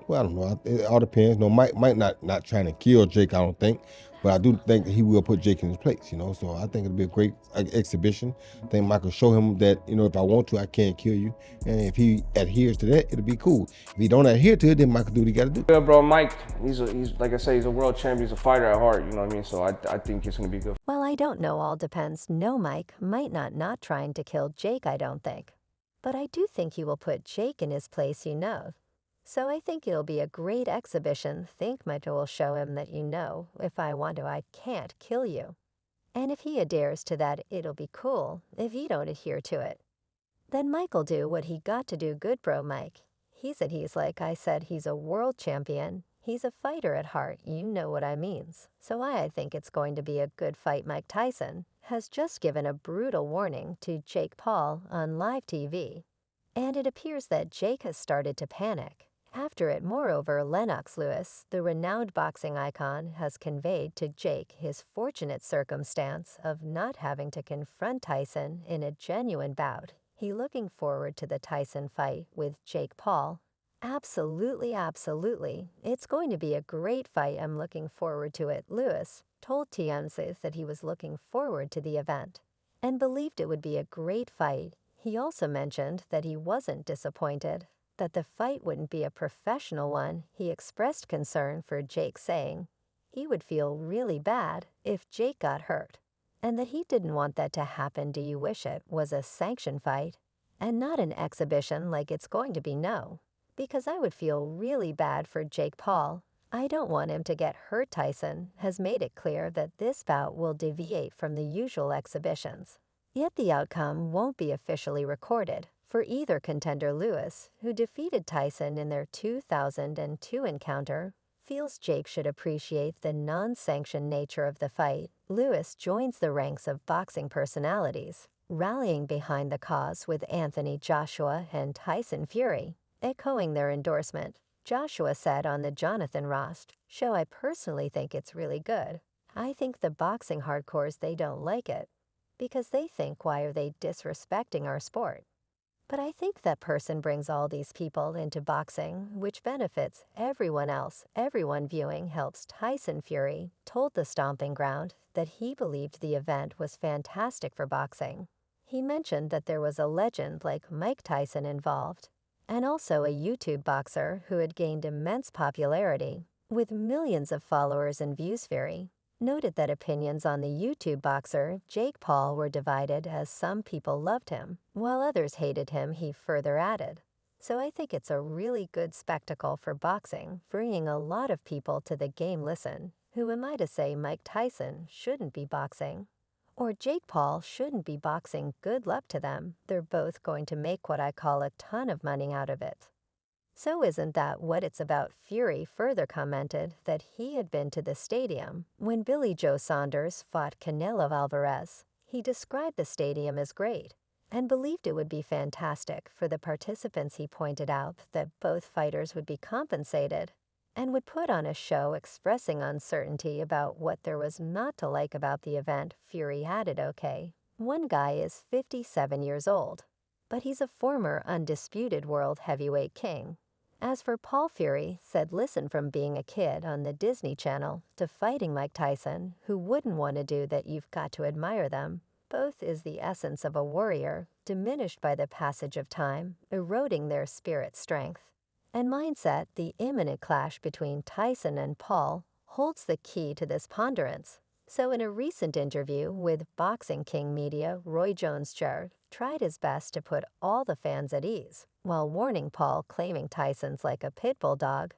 Well, I don't know. It all depends. No, Mike not trying to kill Jake. I don't think, but I do think that he will put Jake in his place. So I think it'll be a great exhibition. I think Michael show him that if I want to, I can't kill you, and if he adheres to that, it'll be cool. If he don't adhere to it, then Michael do what he got to do. Yeah, bro, Mike, he's like I say, he's a world champion. He's a fighter at heart. You know what I mean? So I think it's gonna be good. Well, I don't know, all depends. No, Mike might not trying to kill Jake, I don't think. But I do think he will put Jake in his place, So I think it'll be a great exhibition. Think Michael will show him that if I want to, I can't kill you. And if he adheres to that, it'll be cool. If you don't adhere to it, then Mike'll do what he got to do good, bro, Mike. He's like I said, he's a world champion. He's a fighter at heart, you know what I means. So I think it's going to be a good fight. Mike Tyson has just given a brutal warning to Jake Paul on live TV. And it appears that Jake has started to panic. After it, moreover, Lennox Lewis, the renowned boxing icon, has conveyed to Jake his fortunate circumstance of not having to confront Tyson in a genuine bout. He looking forward to the Tyson fight with Jake Paul. Absolutely, absolutely. It's going to be a great fight. I'm looking forward to it. Lewis told TMZ that he was looking forward to the event and believed it would be a great fight. He also mentioned that he wasn't disappointed that the fight wouldn't be a professional one. He expressed concern for Jake, saying he would feel really bad if Jake got hurt, and that he didn't want that to happen. Do you wish it was a sanctioned fight and not an exhibition like it's going to be? No, because I would feel really bad for Jake Paul. I don't want him to get hurt. Tyson has made it clear that this bout will deviate from the usual exhibitions. Yet the outcome won't be officially recorded for either contender. Lewis, who defeated Tyson in their 2002 encounter, feels Jake should appreciate the non-sanctioned nature of the fight. Lewis joins the ranks of boxing personalities, rallying behind the cause with Anthony Joshua and Tyson Fury, echoing their endorsement. Joshua said on the Jonathan Rost show, "I personally think it's really good. I think the boxing hardcores, they don't like it because they think, why are they disrespecting our sport? But I think that person brings all these people into boxing, which benefits everyone else. Everyone viewing helps." Tyson Fury told the Stomping Ground that he believed the event was fantastic for boxing. He mentioned that there was a legend like Mike Tyson involved, and also a YouTube boxer who had gained immense popularity with millions of followers and views. Fury noted that opinions on the YouTube boxer Jake Paul were divided, as some people loved him while others hated him. He further added, "So I think it's a really good spectacle for boxing, bringing a lot of people to the game. Listen, who am I to say Mike Tyson shouldn't be boxing or Jake Paul shouldn't be boxing? Good luck to them. They're both going to make what I call a ton of money out of it." So isn't that what it's about? Fury further commented that he had been to the stadium when Billy Joe Saunders fought Canelo Alvarez. He described the stadium as great and believed it would be fantastic for the participants. He pointed out that both fighters would be compensated and would put on a show, expressing uncertainty about what there was not to like about the event. Fury added, "Okay, one guy is 57 years old, but he's a former undisputed world heavyweight king." As for Paul, Fury said, "Listen, from being a kid on the Disney Channel to fighting Mike Tyson, who wouldn't want to do that? You've got to admire them. Both is the essence of a warrior, diminished by the passage of time, eroding their spirit strength and mindset. The imminent clash between Tyson and Paul holds the key to this ponderance." So in a recent interview with Boxing King Media, Roy Jones Jr. tried his best to put all the fans at ease, while warning Paul, claiming Tyson's like a pit bull dog.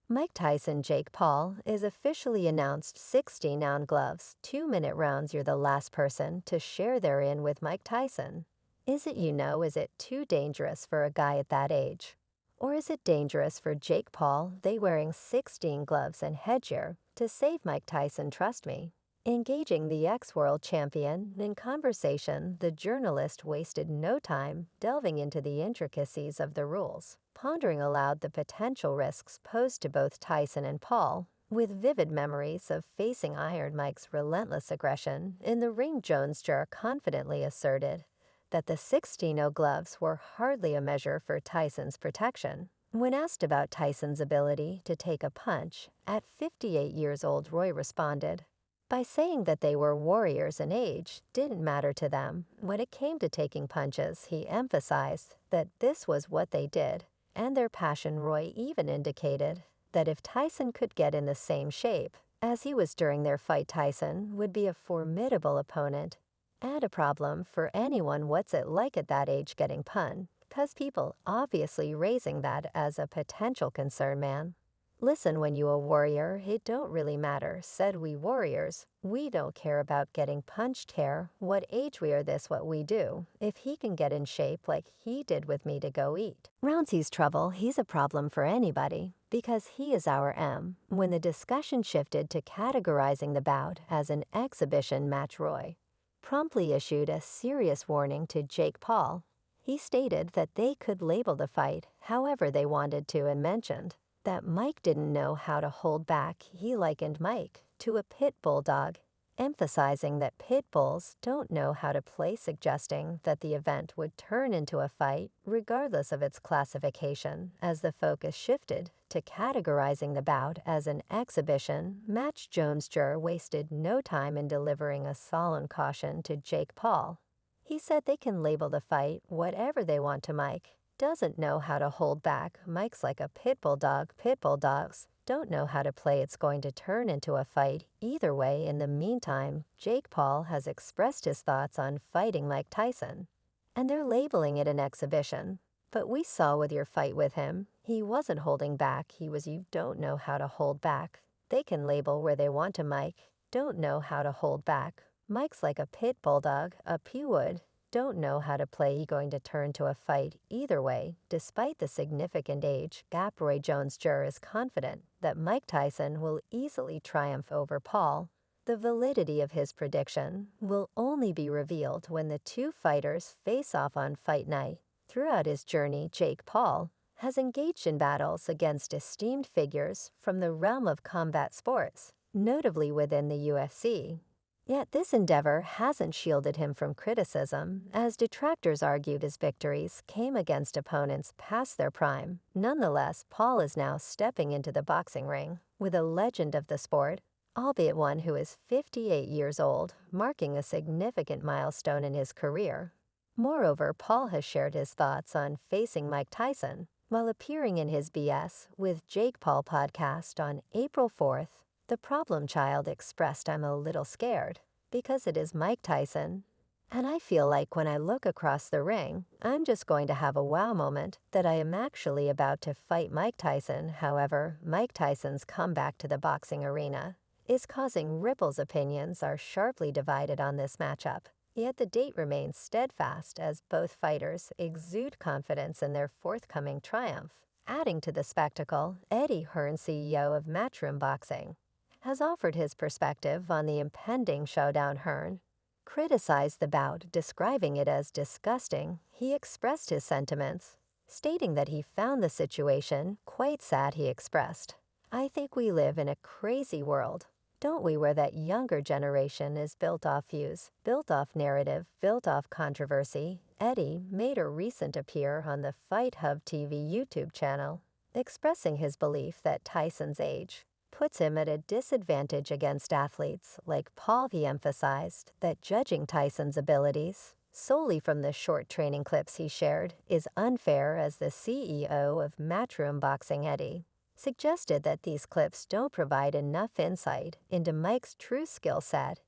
Mike Tyson Jake Paul is officially announced 16-ounce gloves, 2-minute rounds. You're the last person to share therein with Mike Tyson. Is it too dangerous for a guy at that age? Or is it dangerous for Jake Paul? They wearing 16 gloves and headgear to save Mike Tyson, trust me. Engaging the ex-world champion in conversation, the journalist wasted no time delving into the intricacies of the rules, pondering aloud the potential risks posed to both Tyson and Paul. With vivid memories of facing Iron Mike's relentless aggression in the ring, Jones Jr. confidently asserted that the 16-0 gloves were hardly a measure for Tyson's protection. When asked about Tyson's ability to take a punch, at 58 years old, Roy responded by saying that they were warriors and age didn't matter to them. When it came to taking punches, he emphasized that this was what they did and their passion. Roy even indicated that if Tyson could get in the same shape as he was during their fight, Tyson would be a formidable opponent and a problem for anyone. What's it like at that age getting punched? Because people obviously raising that as a potential concern, man. Listen, when you a warrior, it don't really matter, said we warriors. We don't care about getting punched here, what age we are, this what we do. If he can get in shape like he did with me to go eat. Roundsy's trouble, he's a problem for anybody, because he is our M. When the discussion shifted to categorizing the bout as an exhibition match, Roy promptly issued a serious warning to Jake Paul. He stated that they could label the fight however they wanted to and mentioned that Mike didn't know how to hold back. He likened Mike to a pit bull dog, emphasizing that pit bulls don't know how to play, suggesting that the event would turn into a fight regardless of its classification. As the focus shifted to categorizing the bout as an exhibition match, Jones Jr. wasted no time in delivering a solemn caution to Jake Paul. He said they can label the fight whatever they want to. Mike doesn't know how to hold back. Mike's like a pit bull dog. Pit bull dogs don't know how to play. It's going to turn into a fight either way. In the meantime, Jake Paul has expressed his thoughts on fighting Mike Tyson, and they're labeling it an exhibition. But we saw with your fight with him, he wasn't holding back. He was, you don't know how to hold back. They can label where they want to. Mike don't know how to hold back. Mike's like a pit bulldog, a pewwood, don't know how to play. Going to turn to a fight either way. Despite the significant age gap, Roy Jones Jr. is confident that Mike Tyson will easily triumph over Paul. The validity of his prediction will only be revealed when the two fighters face off on fight night. Throughout his journey, Jake Paul has engaged in battles against esteemed figures from the realm of combat sports, notably within the UFC. Yet this endeavor hasn't shielded him from criticism, as detractors argued his victories came against opponents past their prime. Nonetheless, Paul is now stepping into the boxing ring with a legend of the sport, albeit one who is 58 years old, marking a significant milestone in his career. Moreover, Paul has shared his thoughts on facing Mike Tyson while appearing in his BS with Jake Paul podcast on April 4th. The problem child expressed, I'm a little scared because it is Mike Tyson, and I feel like when I look across the ring, I'm just going to have a wow moment that I am actually about to fight Mike Tyson. However, Mike Tyson's comeback to the boxing arena is causing ripples. Opinions are sharply divided on this matchup, yet the date remains steadfast as both fighters exude confidence in their forthcoming triumph. Adding to the spectacle, Eddie Hearn, CEO of Matchroom Boxing, has offered his perspective on the impending showdown. Hearn criticized the bout, describing it as disgusting. He expressed his sentiments, stating that he found the situation quite sad. He expressed, I think we live in a crazy world, don't we, where that younger generation is built off views, built off narrative, built off controversy. Eddie made a recent appear on the Fight Hub TV YouTube channel, expressing his belief that Tyson's age puts him at a disadvantage against athletes like Paul. He emphasized that judging Tyson's abilities solely from the short training clips he shared is unfair, as the CEO of Matchroom Boxing, Eddie, suggested that these clips don't provide enough insight into Mike's true skill set.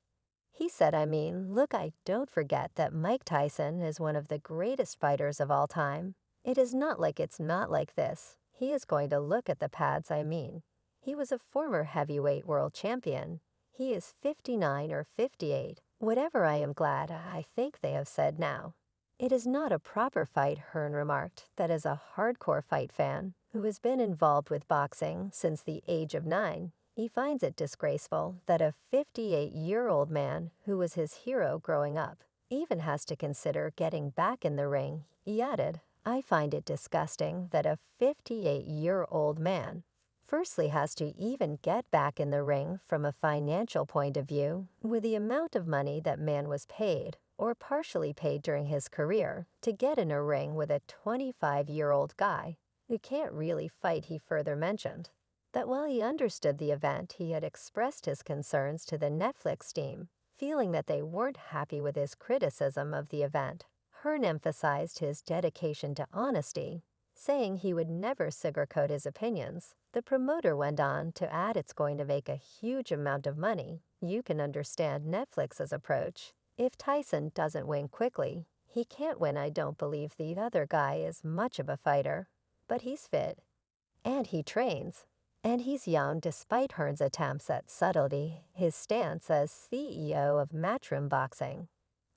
He said, I mean, look, I don't forget that Mike Tyson is one of the greatest fighters of all time. It is not like it's not like this. He is going to look at the pads. I mean, he was a former heavyweight world champion. He is 59 or 58. Whatever, I am glad. I think they have said now. It is not a proper fight, Hearn remarked, that as a hardcore fight fan who has been involved with boxing since the age of 9, he finds it disgraceful that a 58-year-old man who was his hero growing up even has to consider getting back in the ring. He added, I find it disgusting that a 58-year-old man firstly has to even get back in the ring from a financial point of view, with the amount of money that man was paid or partially paid during his career to get in a ring with a 25-year-old guy. "You can't really fight," he further mentioned. That while he understood the event, he had expressed his concerns to the Netflix team, feeling that they weren't happy with his criticism of the event. Hearn emphasized his dedication to honesty, saying he would never sugarcoat his opinions. The promoter went on to add it's going to make a huge amount of money. You can understand Netflix's approach. If Tyson doesn't win quickly, he can't win. I don't believe the other guy is much of a fighter, but he's fit, and he trains. And he's young despite Hearn's attempts at subtlety. His stance as CEO of Matchroom Boxing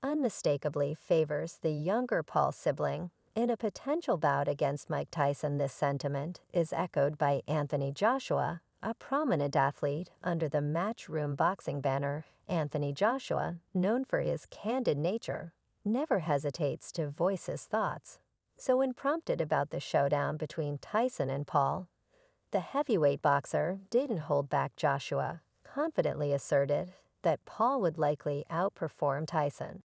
unmistakably favors the younger Paul sibling. In a potential bout against Mike Tyson, this sentiment is echoed by Anthony Joshua, a prominent athlete under the Matchroom Boxing banner. Anthony Joshua, known for his candid nature, never hesitates to voice his thoughts. So when prompted about the showdown between Tyson and Paul, the heavyweight boxer didn't hold back. Joshua confidently asserted that Paul would likely outperform Tyson.